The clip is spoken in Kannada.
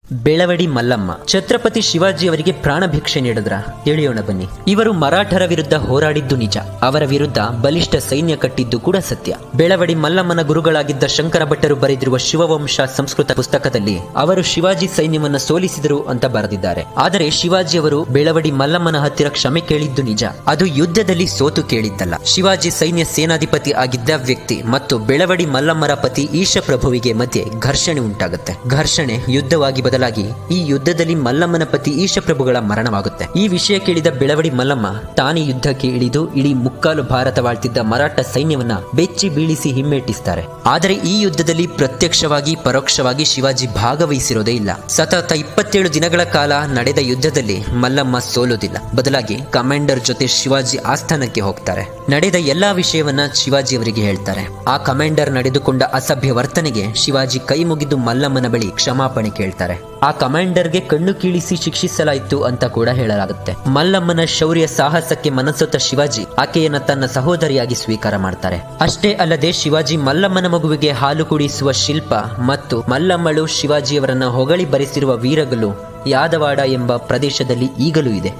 ಬೆಳವಡಿ ಮಲ್ಲಮ್ಮ ಛತ್ರಪತಿ ಶಿವಾಜಿ ಅವರಿಗೆ ಪ್ರಾಣ ಭಿಕ್ಷೆ ನೀಡಿದ್ರ ತಿಳಿಯೋಣ ಬನ್ನಿ. ಇವರು ಮರಾಠರ ವಿರುದ್ಧ ಹೋರಾಡಿದ್ದು ನಿಜ, ಅವರ ವಿರುದ್ಧ ಬಲಿಷ್ಠ ಸೈನ್ಯ ಕಟ್ಟಿದ್ದು ಕೂಡ ಸತ್ಯ. ಬೆಳವಡಿ ಮಲ್ಲಮ್ಮನ ಗುರುಗಳಾಗಿದ್ದ ಶಂಕರ ಭಟ್ಟರು ಬರೆದಿರುವ ಶಿವವಂಶ ಸಂಸ್ಕೃತ ಪುಸ್ತಕದಲ್ಲಿ ಅವರು ಶಿವಾಜಿ ಸೈನ್ಯವನ್ನ ಸೋಲಿಸಿದರು ಅಂತ ಬರೆದಿದ್ದಾರೆ. ಆದರೆ ಶಿವಾಜಿ ಅವರು ಬೆಳವಡಿ ಮಲ್ಲಮ್ಮನ ಹತ್ತಿರ ಕ್ಷಮೆ ಕೇಳಿದ್ದು ನಿಜ, ಅದು ಯುದ್ಧದಲ್ಲಿ ಸೋತು ಕೇಳಿದ್ದಲ್ಲ. ಶಿವಾಜಿ ಸೈನ್ಯ ಸೇನಾಧಿಪತಿ ಆಗಿದ್ದ ವ್ಯಕ್ತಿ ಮತ್ತು ಬೆಳವಡಿ ಮಲ್ಲಮ್ಮರ ಪತಿ ಈಶಪ್ರಭುವಿಗೆ ಮಧ್ಯೆ ಘರ್ಷಣೆ ಉಂಟಾಗುತ್ತೆ. ಘರ್ಷಣೆ ಯುದ್ಧವಾಗಿ ಬದಲಾಗಿ ಈ ಯುದ್ಧದಲ್ಲಿ ಮಲ್ಲಮ್ಮನ ಪತಿ ಈಶಪ್ರಭುಗಳ ಮರಣವಾಗುತ್ತೆ. ಈ ವಿಷಯ ಕೇಳಿದ ಬೆಳವಡಿ ಮಲ್ಲಮ್ಮ ತಾನೇ ಯುದ್ಧಕ್ಕೆ ಇಳಿದು ಇಡೀ ಮುಕ್ಕಾಲು ಭಾರತವಾಳ್ತಿದ್ದ ಮರಾಠ ಸೈನ್ಯವನ್ನ ಬೆಚ್ಚಿ ಬೀಳಿಸಿ ಹಿಮ್ಮೆಟ್ಟಿಸ್ತಾರೆ. ಆದರೆ ಈ ಯುದ್ಧದಲ್ಲಿ ಪ್ರತ್ಯಕ್ಷವಾಗಿ ಪರೋಕ್ಷವಾಗಿ ಶಿವಾಜಿ ಭಾಗವಹಿಸಿರೋದೇ ಇಲ್ಲ. ಸತತ 27 ದಿನಗಳ ಕಾಲ ನಡೆದ ಯುದ್ಧದಲ್ಲಿ ಮಲ್ಲಮ್ಮ ಸೋಲೋದಿಲ್ಲ, ಬದಲಾಗಿ ಕಮಾಂಡರ್ ಜೊತೆ ಶಿವಾಜಿ ಆಸ್ಥಾನಕ್ಕೆ ಹೋಗ್ತಾರೆ. ನಡೆದ ಎಲ್ಲಾ ವಿಷಯವನ್ನ ಶಿವಾಜಿ ಅವರಿಗೆ ಹೇಳ್ತಾರೆ. ಆ ಕಮಾಂಡರ್ ನಡೆದುಕೊಂಡ ಅಸಭ್ಯ ವರ್ತನೆಗೆ ಶಿವಾಜಿ ಕೈ ಮುಗಿದು ಮಲ್ಲಮ್ಮನ ಬಳಿ ಕ್ಷಮಾಪಣೆ ಕೇಳ್ತಾರೆ. ಆ ಕಮಾಂಡರ್ಗೆ ಕಣ್ಣು ಕೀಳಿಸಿ ಶಿಕ್ಷಿಸಲಾಯಿತು ಅಂತ ಕೂಡ ಹೇಳಲಾಗುತ್ತೆ. ಮಲ್ಲಮ್ಮನ ಶೌರ್ಯ ಸಾಹಸಕ್ಕೆ ಮನಸೊತ್ತ ಶಿವಾಜಿ ಆಕೆಯನ್ನ ತನ್ನ ಸಹೋದರಿಯಾಗಿ ಸ್ವೀಕಾರ ಮಾಡ್ತಾರೆ. ಅಷ್ಟೇ ಅಲ್ಲದೆ ಶಿವಾಜಿ ಮಲ್ಲಮ್ಮನ ಮಗುವಿಗೆ ಹಾಲು ಕುಡಿಸುವ ಶಿಲ್ಪ ಮತ್ತು ಮಲ್ಲಮ್ಮಳು ಶಿವಾಜಿಯವರನ್ನ ಹೊಗಳಿ ಬರೆಸಿರುವ ವೀರಗಲ್ಲು ಯಾದವಾಡ ಎಂಬ ಪ್ರದೇಶದಲ್ಲಿ ಈಗಲೂ ಇದೆ.